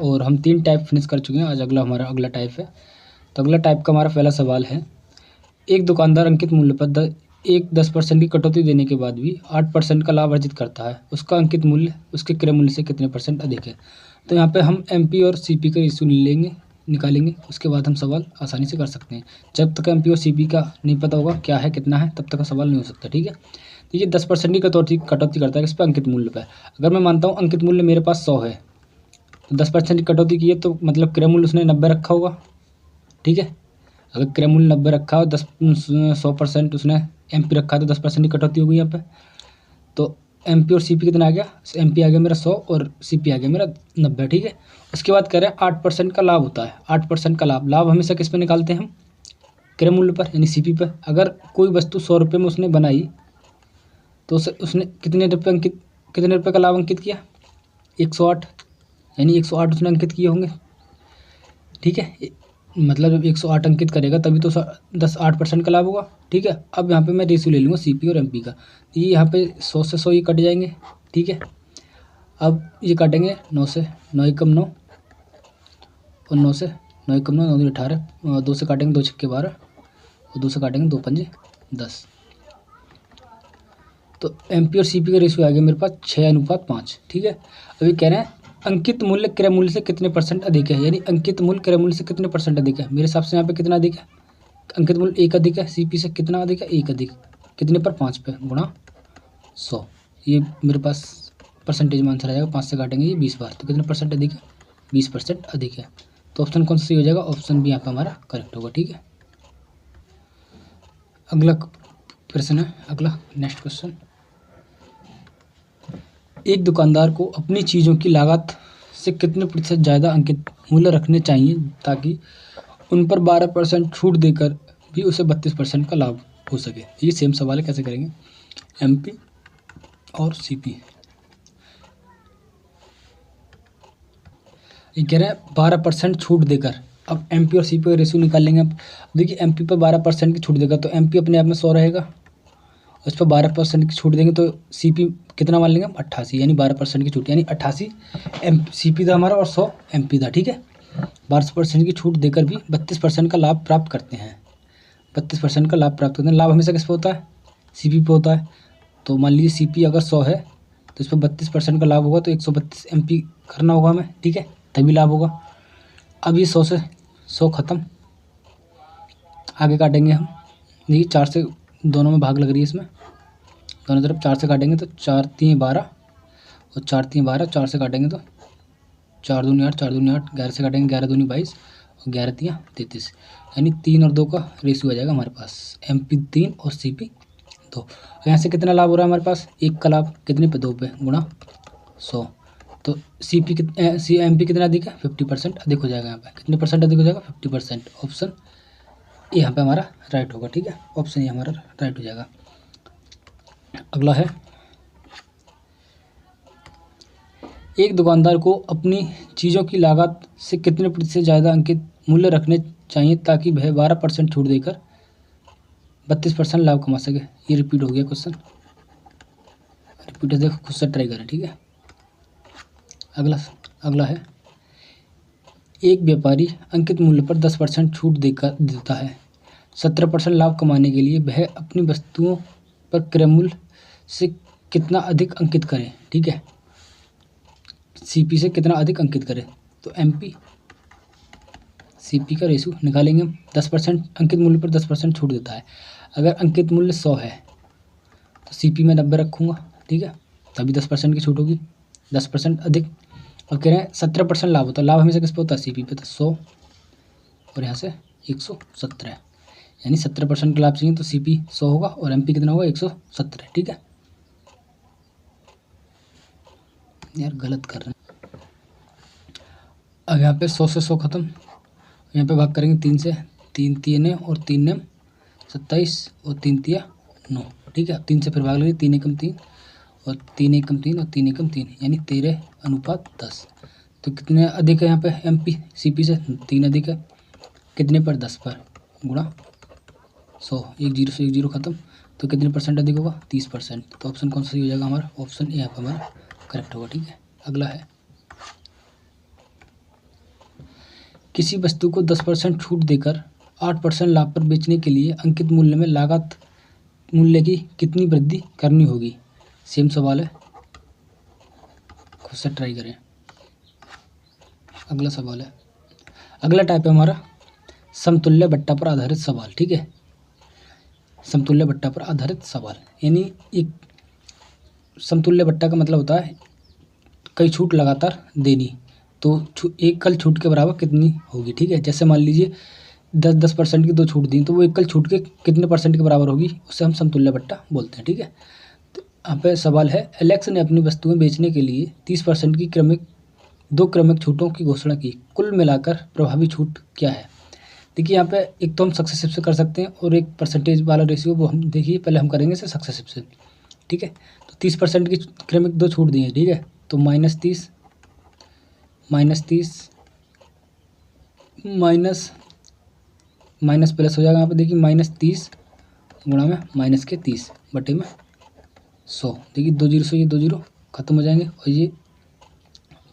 और हम 3 type finish कर चुके हैं। आज हमारा अगला टाइप है। तो अगला टाइप का हमारा पहला सवाल है, एक दुकानदार अंकित मूल्य पर 10% की कटौती देने के बाद भी 8% का लाभ अर्जित करता है। उसका अंकित मूल्य उसके क्रय मूल्य से कितने % अधिक है। तो यहाँ पे हम एमपी और सीपी का रेशियो निकालेंगे। उसके बाद हम सवाल आसानी से कर सकते हैं। जब तक एमपी और सीपी का नहीं पता होगा क्या है कितना है, तब तक का सवाल नहीं हो सकता। ठीक है, तो ये 10% की कटौती करता है किस पे, अंकित मूल्य पर। अगर मैं मानता हूँ अंकित मूल्य मेरे पास 100 है, तो 10% की कटौती की है, तो मतलब क्रय मूल्य उसने 90 रखा होगा। ठीक है, अगर क्रय मूल्य 90 रखा हो, 100% उसने एमपी रखा है, तो 10% की कटौती हो गई यहाँ पे। तो एमपी और सीपी कितना आ गया, एमपी आ गया मेरा 100 और सीपी आ गया मेरा 90। ठीक है, उसके बाद कह रहे हैं 8% का लाभ होता है। 8% का लाभ हमेशा किस पे निकालते हैं हम, क्रय मूल्य पर, यानी सीपी पर। अगर कोई वस्तु 100 रुपये में उसने बनाई, तो उसने कितने रुपये का लाभ अंकित किया, 108, यानी 108 उसने अंकित किए होंगे। ठीक है, मतलब जब 108 अंकित करेगा तभी तो 8% का लाभ होगा। ठीक है, अब यहाँ पे मैं रेशियो ले लूँगा सीपी और एमपी का। ये यहाँ पे 100 से 100 ये कट जाएंगे। ठीक है, अब ये काटेंगे 9 से, 9 एकम 9 और 9 से 9 एकम 9, 9 दूनी 18, 2 से काटेंगे 2 छक्के 12 और 2 से काटेंगे 2 पंजे 10। तो एमपी और सीपी का रेशियो आ गया मेरे पास 6:5। ठीक है, अभी कह रहे हैं अंकित मूल्य क्रय मूल्य से कितने % अधिक है, यानी अंकित मूल्य क्रय मूल्य से कितने % अधिक है। मेरे हिसाब से यहाँ पे कितना अधिक है, अंकित मूल्य 1 अधिक है, सीपी से कितना अधिक है, 1 अधिक, कितने पर, 5 पे, गुणा 100। ये मेरे पास परसेंटेज में आंसर आ जाएगा। 5 से काटेंगे ये 20 बार, तो कितने % अधिक है, 20% अधिक है। तो ऑप्शन कौन सा सही हो जाएगा, ऑप्शन भी यहाँ पर हमारा करेक्ट होगा। ठीक है, अगला प्रश्न है, अगला नेक्स्ट क्वेश्चन, एक दुकानदार को अपनी चीज़ों की लागत से कितने % ज़्यादा अंकित मूल्य रखने चाहिए ताकि उन पर 12% छूट देकर भी उसे 32% का लाभ हो सके। ये सेम सवाल है, कैसे करेंगे, एमपी और सीपी। ये कह रहे हैं 12% छूट देकर। अब एमपी और सीपी का रेशियो निकाल लेंगे। अब देखिए एमपी पर 12% की छूट देगा तो एमपी अपने आप में 100 रहेगा, उस पर 12% की छूट देंगे तो सीपी कितना मान लेंगे हम, 88, यानी 12% की छूट, यानी 88 सीपी था हमारा और 100 एमपी था। ठीक है, 12% की छूट देकर भी 32% का लाभ प्राप्त करते हैं। 32% का लाभ प्राप्त करते हैं। लाभ हमेशा किस पे होता है, सीपी पे होता है। तो मान लीजिए सीपी अगर 100 है तो इस पर 32% का लाभ होगा, तो 132 एमपी करना होगा हमें। ठीक है, तभी लाभ होगा। अब ये 100 से 100 खत्म, आगे काटेंगे हम। देखिए 4 से दोनों में भाग लग रही है, इसमें दोनों तरफ 4 से काटेंगे तो 4 3 12 और 4 3 12, 4 से काटेंगे तो 4 दूनी 8, 4 दूनी 8, 11 से काटेंगे 11 दूनी 22 और 11 3 33, यानी 3 और 2 का रेशियो आ जाएगा हमारे पास, एमपी 3 और सीपी 2। यहाँ से कितना लाभ हो रहा है हमारे पास, 1 का लाभ, कितने पे, 2 पे, गुणा 100। तो एमपी कितना अधिक है, 50% अधिक हो जाएगा। यहाँ पे कितने % अधिक हो जाएगा, 50%। ऑप्शन ये यहाँ पे हमारा राइट होगा। ठीक है, ऑप्शन ये हमारा राइट हो जाएगा। अगला है, एक दुकानदार को अपनी चीज़ों की लागत से कितने % ज़्यादा अंकित मूल्य रखने चाहिए ताकि वह 12% छूट देकर 32% लाभ कमा सके। ये रिपीट हो गया क्वेश्चन, रिपीट देखो, खुद से ट्राई करें। ठीक है, अगला है, एक व्यापारी अंकित मूल्य पर 10% छूट देता है। 17% लाभ कमाने के लिए वह अपनी वस्तुओं पर क्रय मूल्य से कितना अधिक अंकित करे। ठीक है, सीपी से कितना अधिक अंकित करे। तो एमपी सीपी का रेशियो निकालेंगे हम। 10% अंकित मूल्य पर 10% छूट देता है। अगर अंकित मूल्य 100 है तो सीपी में 90 रखूँगा। ठीक है, तभी 10% की छूट होगी, 10% अधिक। अब कह रहे हैं 17% लाभ होता है। लाभ हमेशा किस पे होता है, सीपी पे। तो 100 और यहाँ से 117, यानी 17% का लाभ चाहिए तो सीपी 100 होगा और एमपी कितना होगा, 117। ठीक है, यार गलत कर रहे हैं। अब यहाँ पे 100 से 100 खत्म, यहाँ पे भाग करेंगे 3 से, 3 3 और 3 27 और 3 3 9। ठीक है, 3 से फिर भाग लेंगे, 3 एकम 3 और 3 एकम 3 और 3 एकम 3, यानी 13:10। तो कितने अधिक है यहाँ पे, एमपी सीपी से 3 अधिक है, कितने पर, 10 पर, गुणा 100, 1 0 से 1 0 खत्म। तो कितने % अधिक होगा, 30%। तो ऑप्शन कौन सा सही हो जाएगा हमारा, ऑप्शन यहाँ पर हमारा करेक्ट होगा। ठीक है, अगला है, किसी वस्तु को 10% छूट देकर 8% लाभ पर बेचने के लिए अंकित मूल्य में लागत मूल्य की कितनी वृद्धि करनी होगी। सेम सवाल है, खुद से ट्राई करें। अगला सवाल है, अगला टाइप है हमारा समतुल्य बट्टा पर आधारित सवाल। ठीक है, समतुल्य बट्टा पर आधारित सवाल यानी एक समतुल्य बट्टा का मतलब होता है कई छूट लगातार देनी, तो एक कल छूट के बराबर कितनी होगी। ठीक है, जैसे मान लीजिए 10% की दो छूट दी तो वो एक कल छूट के कितने परसेंट के बराबर होगी, उससे हम समतुल्य बट्टा बोलते हैं। ठीक है, तो यहाँ पे सवाल है, एलेक्स ने अपनी वस्तुएं बेचने के लिए 30% की दो क्रमिक छूटों की घोषणा की, कुल मिलाकर प्रभावी छूट क्या है। देखिए यहाँ पे एक तो हम सक्सेसिव से कर सकते हैं और एक परसेंटेज वाला रेशियो वो हम देखिए पहले हम करेंगे इसे सक्सेसिव से। ठीक है, तो 30% की क्रमिक दो छूट दी है। ठीक है, तो -30 माइनस प्लस हो जाएगा। यहाँ पे देखिए -30 गुणा में -30 बटे में 100। देखिए 2 जीरो से ये 2 जीरो खत्म हो जाएंगे और ये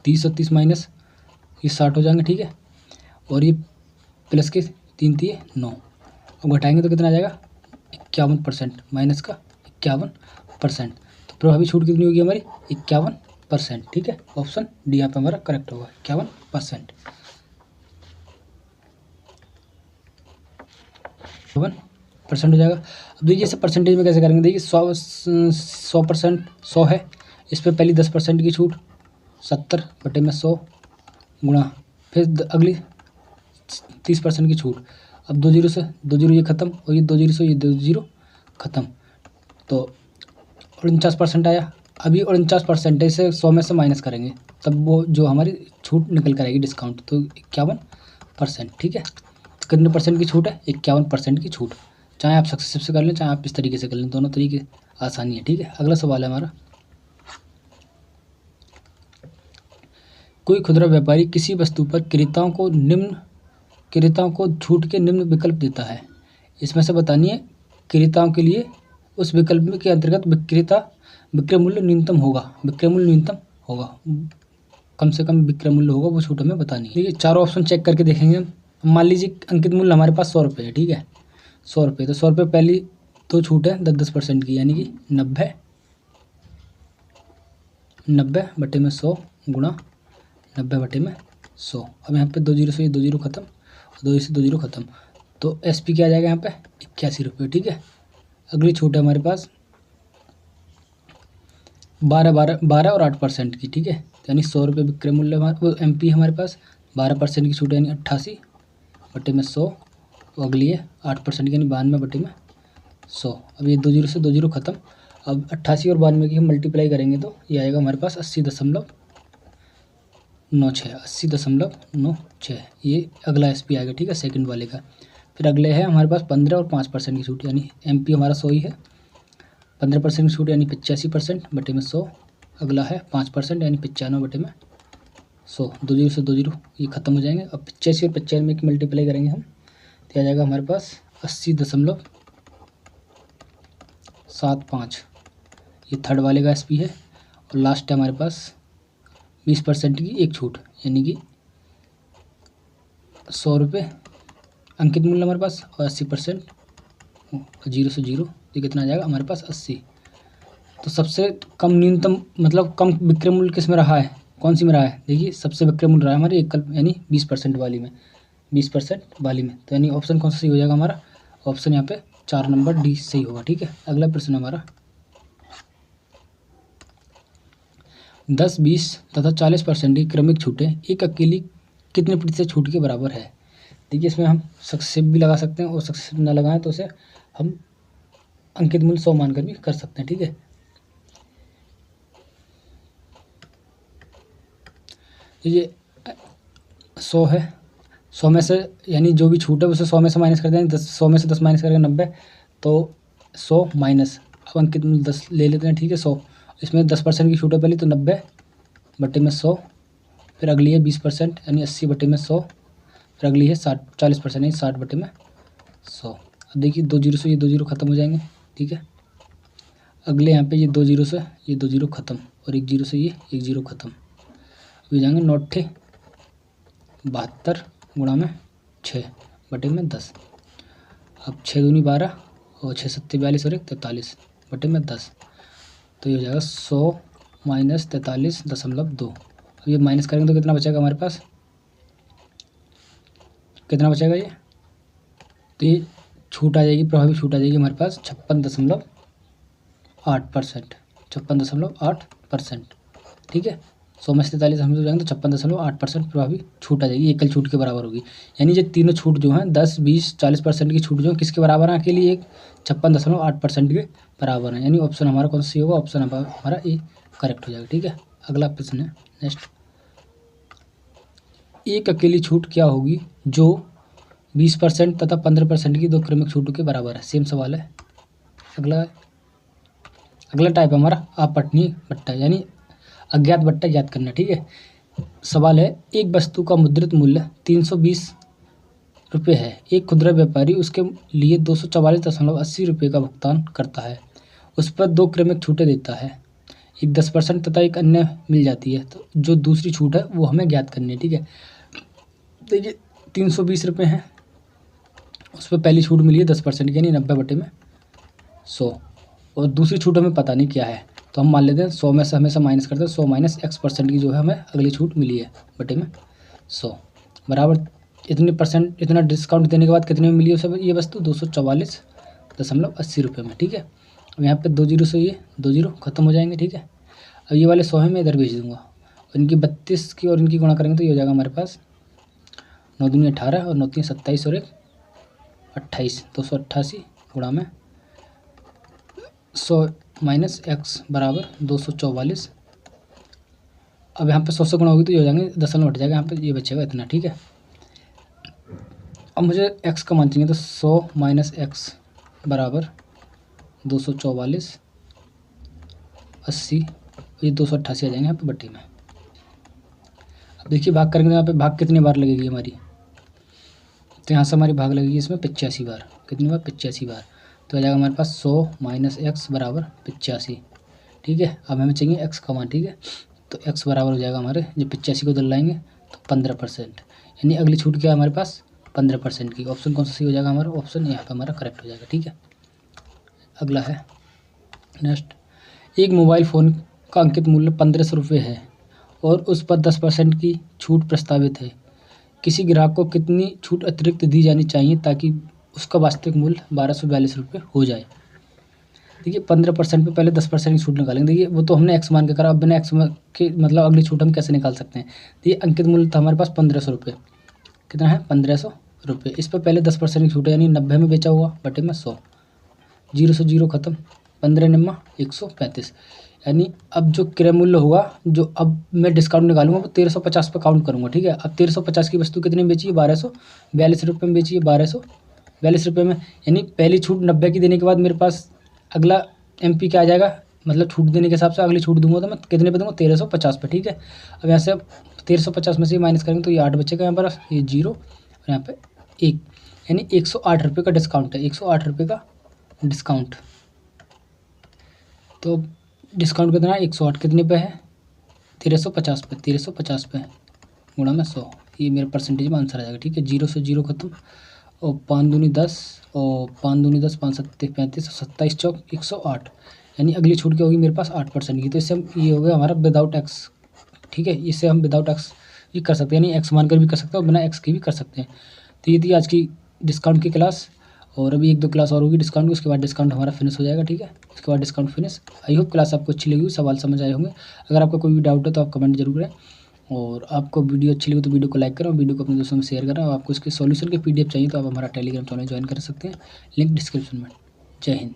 30 और 30 माइनस ये 60 हो जाएंगे। ठीक है, और ये प्लस के 3 दिए 9, अब घटाएंगे तो कितना आ जाएगा 51%, माइनस का 51%। तो प्रभावी छूट कितनी होगी हमारी 51%। ठीक है, ऑप्शन डी यहाँ पे हमारा करेक्ट होगा 51%। 51% हो जाएगा। अब देखिए इसे परसेंटेज में कैसे करेंगे, देखिए 100% 100 है, इस पर पहली 10% की छूट 70 बटे में 100 गुणा फिर अगली 30% की छूट। अब 2 जीरो से 2 जीरो ये खत्म और ये 2 जीरो से ये 2 जीरो खत्म, तो 49% आया। अभी 49% से 100 में से माइनस करेंगे तब वो जो हमारी छूट निकल कर आएगी डिस्काउंट, तो 51%। ठीक है, कितने परसेंट की छूट है 51% की छूट। चाहे आप सक्सेसिव से कर लें चाहे आप इस तरीके से कर लें, दोनों तरीके आसानी है। ठीक है, अगला सवाल है हमारा, कोई खुदरा व्यापारी किसी वस्तु पर क्रेताओं को छूट के निम्न विकल्प देता है, इसमें से बतानिए क्रेताओं के लिए उस विकल्प के अंतर्गत विक्रय मूल्य न्यूनतम होगा, कम से कम विक्रय मूल्य होगा, वो छूट हमें बतानी है। ठीक है, चारों ऑप्शन चेक करके देखेंगे हम। मान लीजिए अंकित मूल्य हमारे पास 100 रुपये है। ठीक है, 100 रुपये, तो 100 रुपये पहली दो छूट है 10% की, यानी कि 90 बटे में 100 गुणा 90 बटे में 100। अब यहाँ पे 2 जीरो से ये 2 जीरो खत्म, 2 से 2 जीरो खत्म, तो SP क्या आ जाएगा यहाँ पे 81 रुपये। ठीक है, अगली छूट है हमारे पास 12 और 8% की। ठीक है, यानी 100 रुपये विक्रय मूल्य वो MP हमारे पास 12% की छूट यानी 88 बटे में 100, तो अगली है 8% की यानी 92 बटे में 100। अब ये 2 जीरो से 2 जीरो खत्म, अब 88 और 92 की हम मल्टीप्लाई करेंगे तो ये आएगा हमारे पास 80.96, ये अगला SP आएगा। ठीक है, सेकंड वाले का। फिर अगले है हमारे पास 15 और 5% की छूट, यानी MP हमारा 100 ही है, 15% की छूट यानी 85% बटे में 100। अगला है 5% यानी 95 बटे में 100। 2 जीरो से 2 जीरो ये खत्म हो जाएंगे। अब 85 और 95 की मल्टीप्लाई करेंगे हम तो आ जाएगा हमारे पास 80.75, ये थर्ड वाले का SP है। और लास्ट है हमारे पास 20% की एक छूट, यानी कि 100 रुपये अंकित मूल्य हमारे पास और 80% 0 से 0, ये कितना आ जाएगा हमारे पास 80। तो सबसे कम न्यूनतम मतलब कम विक्रय मूल्य किस में रहा है, कौन सी में रहा है, देखिए सबसे विक्रय मूल्य रहा है हमारे एक यानी 20% वाली में, 20% वाली में। तो यानी ऑप्शन कौन सा सही हो जाएगा हमारा, ऑप्शन यहाँ पे 4 नंबर D सही होगा। ठीक है, अगला प्रश्न हमारा 10, 20 तथा 40% की क्रमिक छूटें एक अकेली कितने प्रतिशत छूट के बराबर है। देखिए इसमें हम सक्सेसिव भी लगा सकते हैं और सक्सेसिव ना लगाएं तो उसे हम अंकित मूल्य 100 मानकर भी कर सकते हैं। ठीक है, ये 100 है, 100 में से यानी जो भी छूट है उसे 100 में से माइनस कर देंगे, 100 में से 10 माइनस करेंगे 90, तो 100 माइनस, अब अंकित मूल्य 10 ले लेते हैं। ठीक है, 100, इसमें 10% की छूट है पहले, तो 90 बटे में 100, फिर अगली है 20% यानी 80 बटे में 100, फिर अगली है 40% यानी 60 बटे में 100। अब देखिए 2 जीरो से ये 2 जीरो खत्म हो जाएंगे। ठीक है, अगले यहाँ पे ये 2 जीरो से ये 2 जीरो खत्म और 1 जीरो से ये 1 जीरो खत्म, हो जाएंगे 9 72 गुणा में 6 बटे में 10। अब 6 दूनी 12 और 6 सत्ते 42 और 1 43 बटे में 10। तो ये हो जाएगा 100 माइनस 43.2। अब ये माइनस करेंगे तो कितना बचेगा हमारे पास, कितना बचेगा ये, तो ये छूट आ जाएगी, प्रभावी छूट आ जाएगी हमारे पास 56.8%, 56.8%। ठीक है, 100 में से 43 हम जाएंगे तो 56.8% प्रभावी छूट आ जाएगी, एकल छूट के बराबर होगी। यानी ये तीनों छूट जो हैं 10, 20, 40% की छूट जो है किसके बराबर है अकेली, एक 56.8% के बराबर है। यानी ऑप्शन हमारा कौन सा होगा, ऑप्शन हमारा ए करेक्ट हो जाएगा। ठीक है, अगला प्रश्न है नेक्स्ट, एक अकेली छूट क्या होगी जो 20% तथा 15% की दो क्रमिक छूटों के बराबर है। सेम सवाल है। अगला टाइप हमारा अपठनीय बट्टा यानी अज्ञात बट्टा ज्ञात करना। ठीक है, सवाल है, एक वस्तु का मुद्रित मूल्य 320 रुपये है। एक खुदरा व्यापारी उसके लिए 244.80 रुपये का भुगतान करता है। उस पर दो क्रमिक छूटें देता है, एक 10% तथा एक अन्य मिल जाती है। तो जो दूसरी छूट है वो हमें ज्ञात करनी है। ठीक है, देखिए 320 रुपये हैं, उस पर पहली छूट मिली है 10% की यानी 90 बटे में 100, और दूसरी छूट हमें पता नहीं क्या है, तो हम मान लेते हैं 100 में से हमेशा माइनस करते हैं, 100 माइनस x% की जो है हमें अगली छूट मिली है बटे में 100 बराबर इतने परसेंट, इतना डिस्काउंट देने के बाद कितने में मिली है सब ये वस्तु 244.80 रुपये में। ठीक है, अब यहाँ पे 2 जीरो से ये 2 जीरो खत्म हो जाएंगे। ठीक है, अब ये वाले 100 है मैं इधर भेज दूँगा, और इनकी 32 की और इनकी गुणा करेंगे तो ये हो जाएगा हमारे पास 9 दूनी 18 और 9 तीन 27 और 1 28, 288 गुणा में 100 माइनस x बराबर 244। अब यहाँ पे 100 से गुणा होगी तो ये हो जाएंगे, दशमलव हट जाएगा, यहाँ पे ये बचेगा इतना। ठीक है, अब मुझे x का मान चाहिए, तो 100 माइनस x बराबर 244.80, ये 288 आ जाएंगे यहाँ पे बट्टी में। अब देखिए भाग करेंगे तो यहाँ पे भाग कितनी बार लगेगी हमारी, तो यहाँ से हमारी भाग लगेगी इसमें 85 बार। कितनी बार, 85 बार। तो आ जाएगा हमारे पास 100 माइनस x बराबर 85। ठीक है, अब हमें चाहिए x का मान। ठीक है, तो x बराबर हो जाएगा हमारे, जब 85 को उधर लाएंगे तो 15%, यानी अगली छूट क्या है हमारे पास 15% की। ऑप्शन कौन सा सही हो जाएगा हमारा, ऑप्शन यहाँ पर हमारा करेक्ट हो जाएगा। ठीक है, अगला है नेक्स्ट, एक मोबाइल फ़ोन का अंकित मूल्य 1500 रुपये है और उस पर 10% की छूट प्रस्तावित है। किसी ग्राहक को कितनी छूट अतिरिक्त दी जानी चाहिए ताकि उसका वास्तविक मूल्य 1242 रुपये हो जाए। देखिए 15% पे पहले 10% की छूट निकालेंगे। देखिए वो तो हमने x मान के करा, अब बिना x के मतलब अगली छूट हम कैसे निकाल सकते हैं। तो ये अंकित मूल्य था हमारे पास 1500 रुपये, कितना है 1500 रुपये। इस पर पहले 10% की छूट है यानी 90 में बेचा हुआ बटे में 100, 0 से 0 खत्म, 15 निम्मा 135। यानी अब जो क्रय मूल्य होगा, जो अब मैं डिस्काउंट निकालूंगा वो 1350 पे काउंट करूंगा। ठीक है, अब 1350 की वस्तु कितनी में बेची है, 1242 रुपये में बेची है, 1242 रुपये में। यानी पहली छूट 90 की देने के बाद मेरे पास अगला MP क्या आ जाएगा, मतलब छूट देने के हिसाब से अगली छूट दूंगा तो मैं कितने पे दूंगा 1350 पे। ठीक है, अब यहाँ से 1350 में से माइनस करेंगे तो ये 8 बचेगा यहाँ पर, ये 0 और यहाँ पे 1, यानी 108 रुपये का डिस्काउंट है, 108 रुपये का डिस्काउंट। तो डिस्काउंट कितना है 108, कितने पे है 1350 पे, 1350 पे गुणा में 100, ये मेरा परसेंटेज में आंसर आ जाएगा। ठीक है, 0 से 0 खत्म, और 5 दूनी 10 और 5 दूनी 10, 5 सत्ते 35 और 27 चौक 108, यानी अगली छूट क्या होगी मेरे पास 8% की। तो इससे हम ये हो गया हमारा विदाउट एक्स। ठीक है, इससे हम विदाउट एक्स भी कर सकते हैं, यानी एक्स मानकर भी कर सकते हैं और बिना एक्स की भी कर सकते हैं। तो ये थी आज की डिस्काउंट की क्लास, और अभी 1-2 क्लास और होगी डिस्काउंट की, उसके बाद डिस्काउंट हमारा फिनिश हो जाएगा। ठीक है, उसके बाद discount finish. I hope class आपको अच्छी लगी, सवाल समझ आए होंगे। अगर आपका कोई भी डाउट है तो आप कमेंट जरूर करें, और आपको वीडियो अच्छी लगी तो वीडियो को लाइक करें और वीडियो को अपने दोस्तों में शेयर करें। और आपको इसके सॉल्यूशन के PDF चाहिए तो आप हमारा टेलीग्राम चैनल ज्वाइन कर सकते हैं, लिंक डिस्क्रिप्शन में। जय हिंद।